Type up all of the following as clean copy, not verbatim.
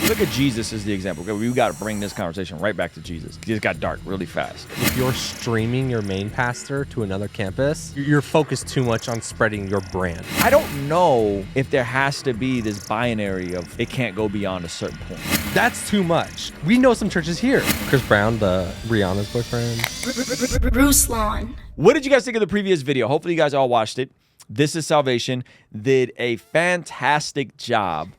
Look at Jesus as the example. We got to bring this conversation right back to Jesus. It got dark really fast. If you're streaming your main pastor to another campus, you're focused too much on spreading your brand. I don't know if there has to be this binary of it can't go beyond a certain point. That's too much. We know some churches here. Chris Brown, the Rihanna's boyfriend. Ruslan. What did you guys think of the previous video? Hopefully you guys all watched it. This is Salvation did a fantastic job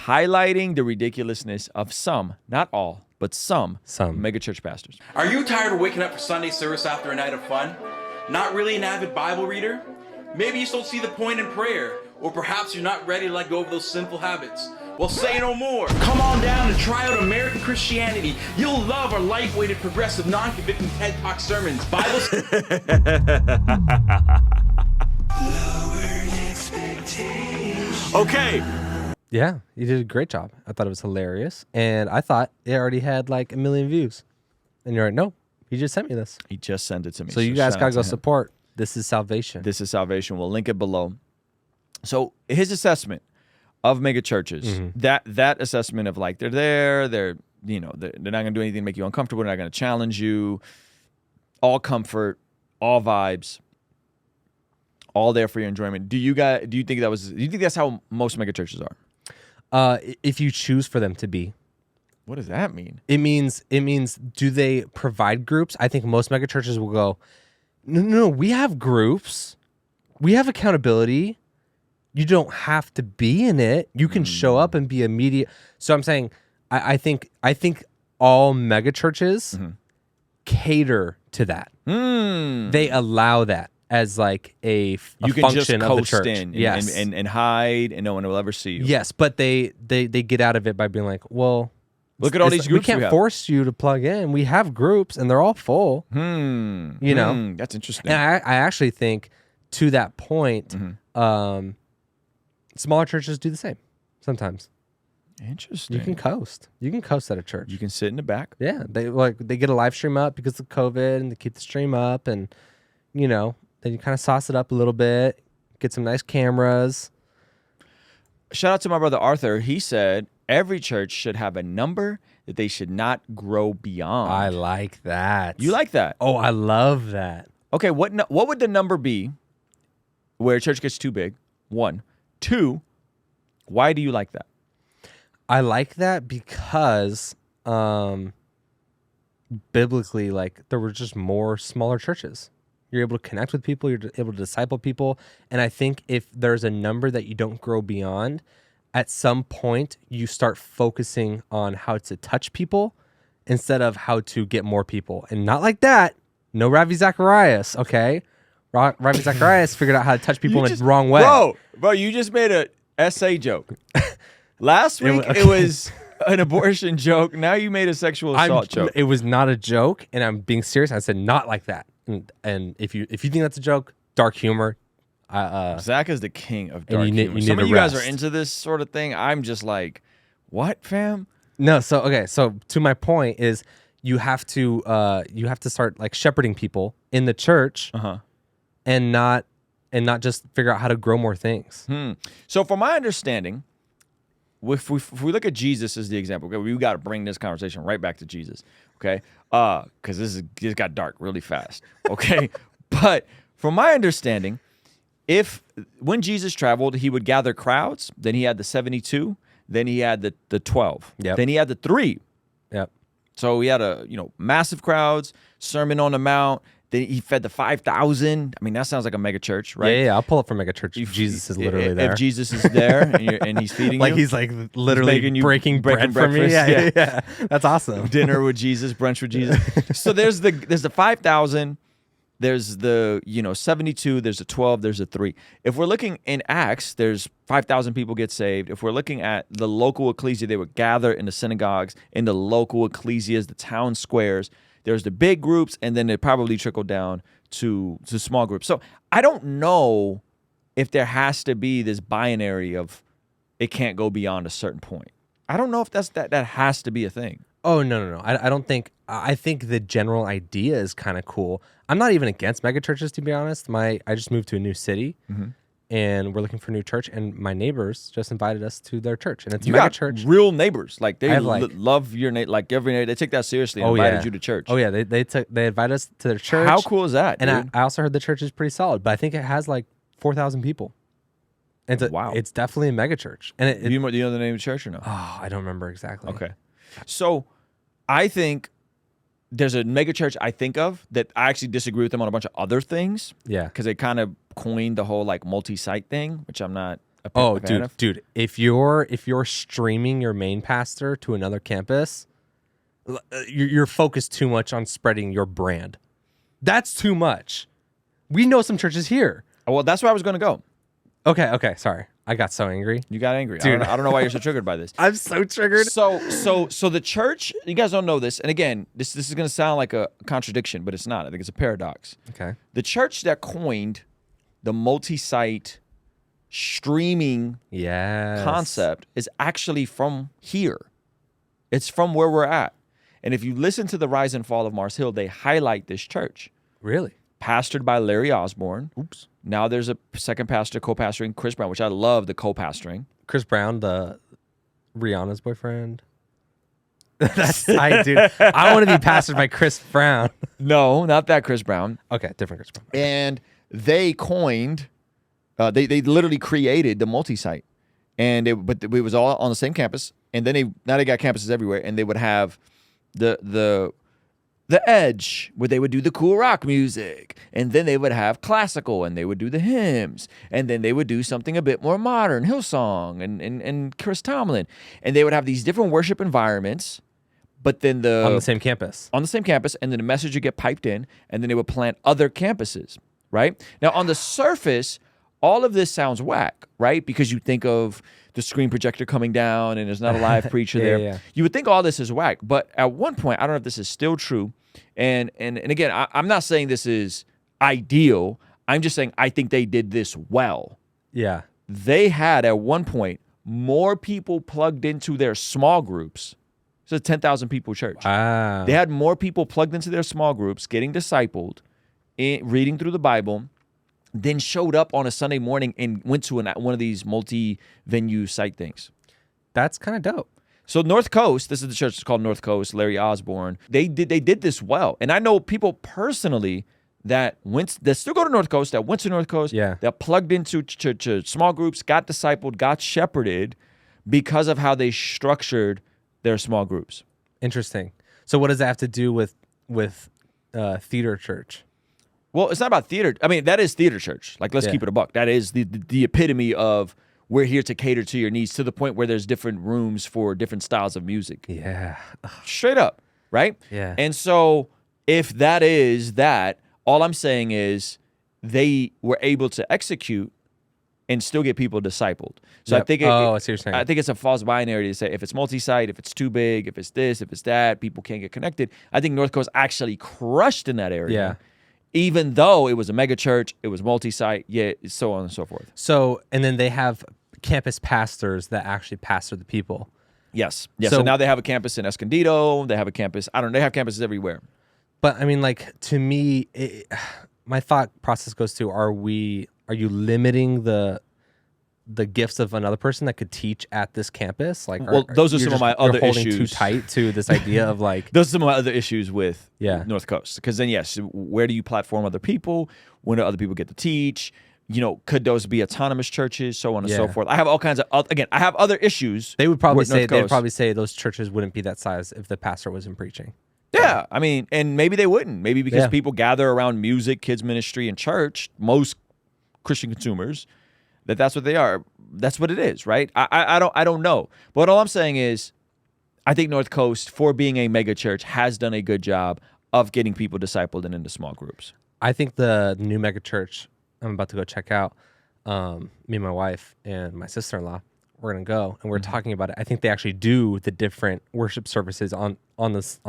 highlighting the ridiculousness of some, not all, but some megachurch pastors. Are you tired of waking up for Sunday service after a night of fun? Not really an avid Bible reader? Maybe you still see the point in prayer, or perhaps you're not ready to let go of those sinful habits. Well, say no more. Come on down and try out American Christianity. You'll love our light-weighted, progressive, non-convicting TED Talk sermons. Okay. Yeah, you did a great job. I thought it was hilarious. And I thought it already had like 1 million views. And you're like, no, he just sent me this. He just sent it to me. So you guys got to go support. This is Salvation. This is Salvation. We'll link it below. So his assessment of mega churches, that assessment of like, they're not going to do anything to make you uncomfortable. They're not going to challenge you. All comfort, all vibes, all there for your enjoyment. Do you think that's how most mega churches are? If you choose for them to be. What does that mean? It means do they provide groups? I think most mega churches will go, no, we have groups. We have accountability. You don't have to be in it. You can show up and be immediate. So I'm saying I think all mega churches cater to to that. They allow that as like a you can function just of the coast church. in Yes. and hide, and no one will ever see you. Yes, but they get out of it by being like, well, look at all these groups we can't force you to plug in. We have groups and they're all full. You know, that's interesting. And I actually think to that point, smaller churches do the same sometimes. Interesting. You can coast. You can coast at a church. You can sit in the back. Yeah, they get a live stream up because of COVID, and they keep the stream up, and then you kind of sauce it up a little bit, get some nice cameras. Shout out to my brother Arthur. He said every church should have a number that they should not grow beyond. I like that. You like that? Oh, I love that. Okay, what would the number be where a church gets too big? 1. 2, why do you like that? I like that because biblically, like, there were just more smaller churches. You're able to connect with people. You're able to disciple people. And I think if there's a number that you don't grow beyond, at some point you start focusing on how to touch people instead of how to get more people. And not like that. No Ravi Zacharias, okay? Ravi Zacharias figured out how to touch people in the wrong way. Bro, you just made a essay joke. Last week it was an abortion joke. Now you made a sexual assault joke. It was not a joke, and I'm being serious. I said not like that. And if you think that's a joke, dark humor. Zach is the king of dark humor. You Some need of you rest. guys are into this sort of thing. I'm just like, what, fam? No, so to my point is you have to start like shepherding people in the church, and not just figure out how to grow more things. So from my understanding, if we look at Jesus as the example, okay, we got to bring this conversation right back to Jesus, okay? Because this got dark really fast, okay? But from my understanding, when Jesus traveled, he would gather crowds. Then he had the 72. Then he had the 12. Yep. Then he had the 3. Yep. So he had massive crowds, Sermon on the Mount. Then he fed the 5,000. I mean, that sounds like a mega church, right? Yeah. I'll pull up from mega church if Jesus is literally there. If Jesus is there and he's feeding like you. he's like literally breaking bread for me. breakfast. Yeah. That's awesome. Dinner with Jesus, brunch with Jesus. So there's the 5,000. There's the 72. There's the 12. There's the 3. If we're looking in Acts, there's 5,000 people get saved. If we're looking at the local ecclesia, they would gather in the synagogues, in the local ecclesias, the town squares. There's the big groups, and then it probably trickled down to small groups. So I don't know if there has to be this binary of it can't go beyond a certain point. I don't know if that has to be a thing. Oh, no. I don't think. I think the general idea is kind of cool. I'm not even against megachurches, to be honest. I just moved to a new city, and we're looking for a new church. And my neighbors just invited us to their church, and it's a You mega got church. real neighbors. Like they I have, like- love your neighbor. Like every neighbor, they take that seriously and invited you to church. Oh yeah, they invited us to their church. How cool is that, And dude? I also heard the church is pretty solid, but I think it has like 4,000 people. And Wow. It's definitely a mega church. And do you know the name of the church or no? oh, I don't remember exactly. Okay. So I think there's a mega church I think of that I actually disagree with them on a bunch of other things Yeah. because they kind of coined the whole like multi-site thing, which I'm not a Oh, fan of. dude, if you're streaming your main pastor to another campus, you're focused too much on spreading your brand. That's too much. We know some churches here. Well, that's where I was going to go. Okay, sorry. I got so angry. You got angry. Dude. I don't know why you're so triggered by this. I'm so triggered. So the church, you guys don't know this, and again, this is going to sound like a contradiction, but it's not. I think it's a paradox. Okay. The church that coined the multi-site streaming Yes. concept is actually from here. It's from where we're at. And if you listen to the Rise and Fall of Mars Hill, they highlight this church. Really? Pastored by Larry Osborne. Oops. Now there's a second pastor co-pastoring, Chris Brown, which I love the co-pastoring. Chris Brown, the Rihanna's boyfriend. That's tight, dude. I want to be pastored by Chris Brown. No, not that Chris Brown. Okay, different Chris Brown. And they coined, they literally created the multi-site. And it was all on the same campus. And then now they got campuses everywhere. And they would have the Edge, where they would do the cool rock music, and then they would have classical, and they would do the hymns, and then they would do something a bit more modern, Hillsong and Chris Tomlin, and they would have these different worship environments, but then On the same campus. on the same campus, and then the message would get piped in, and then they would plant other campuses, right? Now, on the surface, all of this sounds whack, right? Because you think of the screen projector coming down and there's not a live preacher there. Yeah. You would think all this is whack, but at one point, I don't know if this is still true. And again, I'm not saying this is ideal. I'm just saying I think they did this well. Yeah. They had at one point more people plugged into their small groups. It's a 10,000 people church. Wow. They had more people plugged into their small groups, getting discipled, reading through the Bible, then showed up on a Sunday morning and went to one of these multi-venue site things. That's kind of dope. So North Coast, this is the church that's called North Coast, Larry Osborne. They did this well. And I know people personally that still go to North Coast, that went to North Coast, that plugged into small groups, got discipled, got shepherded because of how they structured their small groups. Interesting. So what does that have to do with theater church? Well, it's not about theater. I mean, that is theater church. Like, let's keep it a buck. That is the epitome of we're here to cater to your needs, to the point where there's different rooms for different styles of music. Yeah. Straight up, right? Yeah. And so if that is that, all I'm saying is they were able to execute and still get people discipled. So I think I see what you're saying. I think it's a false binary to say if it's multi-site, if it's too big, if it's this, if it's that, people can't get connected. I think North Coast actually crushed in that area. Yeah. Even though it was a mega church, it was multi-site, so on and so forth. So, and then they have campus pastors that actually pastor the people. Yes. Yeah. So now they have a campus in Escondido. They have a campus. They have campuses everywhere. But I mean, like, to me, my thought process goes to: are you limiting the gifts of another person that could teach at this campus? Like, those are some of my other holding issues. too tight to this idea of like. Those are some of my other issues with Yeah. North Coast. Because then, yes, where do you platform other people? When do other people get to teach? Could those be autonomous churches? So on and so Yeah. forth. I have all kinds of I have other issues. They would probably with North Coast. say those churches wouldn't be that size if the pastor wasn't preaching. Yeah, I mean, and maybe they wouldn't. Maybe because Yeah. people gather around music, kids ministry, and church. Most Christian consumers, that's what they are. That's what it is, right? I don't know. But all I'm saying is, I think North Coast, for being a mega church, has done a good job of getting people discipled and into small groups. I think the new mega church I'm about to go check out, me and my wife and my sister-in-law, we're gonna go and we're talking about it. I think they actually do the different worship services on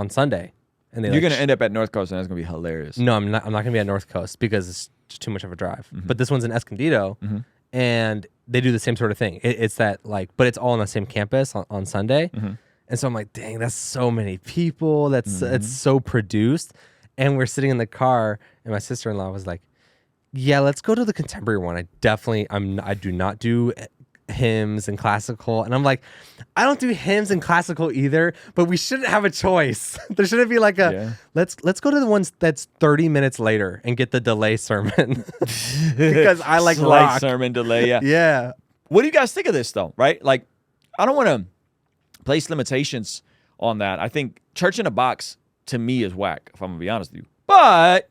Sunday, and You're gonna end up at North Coast, and that's gonna be hilarious. No, I'm not gonna be at North Coast because it's just too much of a drive. But this one's in Escondido, and they do the same sort of thing. It's that like, but it's all on the same campus on Sunday, and so I'm like, dang, that's so many people. It's so produced, and we're sitting in the car, and my sister-in-law was like, Yeah, let's go to the contemporary one. I do not do hymns and classical, and I'm like, I don't do hymns and classical either, but we shouldn't have a choice. There shouldn't be like a let's go to the ones that's 30 minutes later and get the delay sermon. Because I like Slight rock. sermon delay. Yeah. Yeah. What do you guys think of this though? Right? Like, I don't want to place limitations on that. I think church in a box to me is whack, if I'm gonna be honest with you. But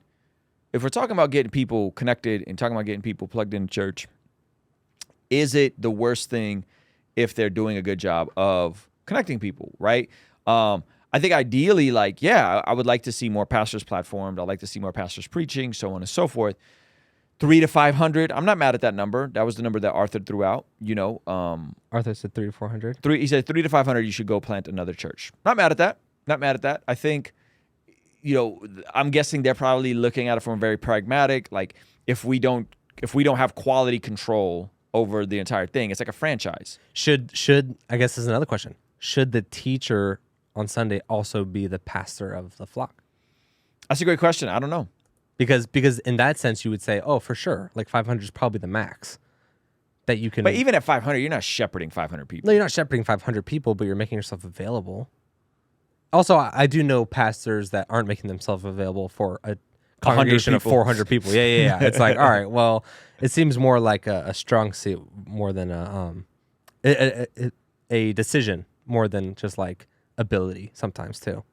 if we're talking about getting people connected and talking about getting people plugged into church, is it the worst thing if they're doing a good job of connecting people, right? I think ideally, like, yeah, I would like to see more pastors platformed. I'd like to see more pastors preaching, so on and so forth. 300 to 500. I'm not mad at that number. That was the number that Arthur threw out. You know, Arthur said 300 to 400. He said 300 to 500. You should go plant another church. Not mad at that. Not mad at that. I think, you know, I'm guessing they're probably looking at it from very pragmatic. Like, if we don't have quality control over the entire thing, it's like a franchise. Should I guess this is another question. Should the teacher on Sunday also be the pastor of the flock? That's a great question. I don't know. Because in that sense, you would say, oh, for sure, like 500 is probably the max that you can. But even at 500, you're not shepherding 500 people. No, you're not shepherding 500 people, but you're making yourself available. Also, I do know pastors that aren't making themselves available for a congregation of 400 people. Yeah. It's like, all right, well, it seems more like a strong suit more than a decision more than just like ability sometimes too.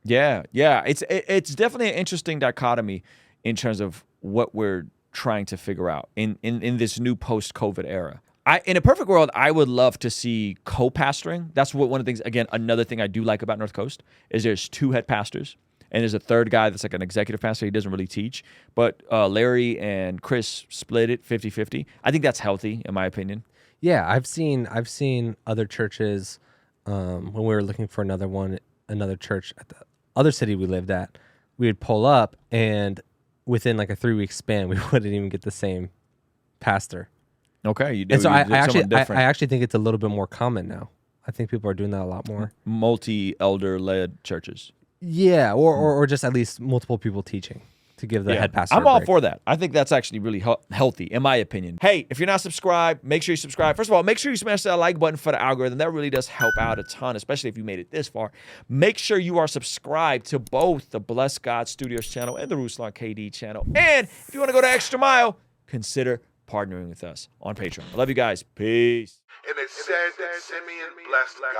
Yeah. It's definitely an interesting dichotomy in terms of what we're trying to figure out in this new post-COVID era. In a perfect world, I would love to see co-pastoring. That's what one of the things, again, another thing I do like about North Coast is there's 2 head pastors, and there's a third guy that's like an executive pastor. He doesn't really teach, but Larry and Chris split it 50-50. I think that's healthy, in my opinion. Yeah, I've seen other churches when we were looking for another church at the other city we lived at. We would pull up, and within like a 3-week span, we wouldn't even get the same pastor. Okay, you do. And so I actually think it's a little bit more common now. I think people are doing that a lot more. Multi-elder led churches. Yeah, or just at least multiple people teaching to give the head pastor. I'm all for that. I think that's actually really healthy, in my opinion. Hey, if you're not subscribed, make sure you subscribe. First of all, make sure you smash that like button for the algorithm. That really does help out a ton, especially if you made it this far. Make sure you are subscribed to both the Bless God Studios channel and the Ruslan KD channel. And if you want to go the extra mile, consider partnering with us on Patreon. I love you guys. Peace. And it said that Simeon blessed God.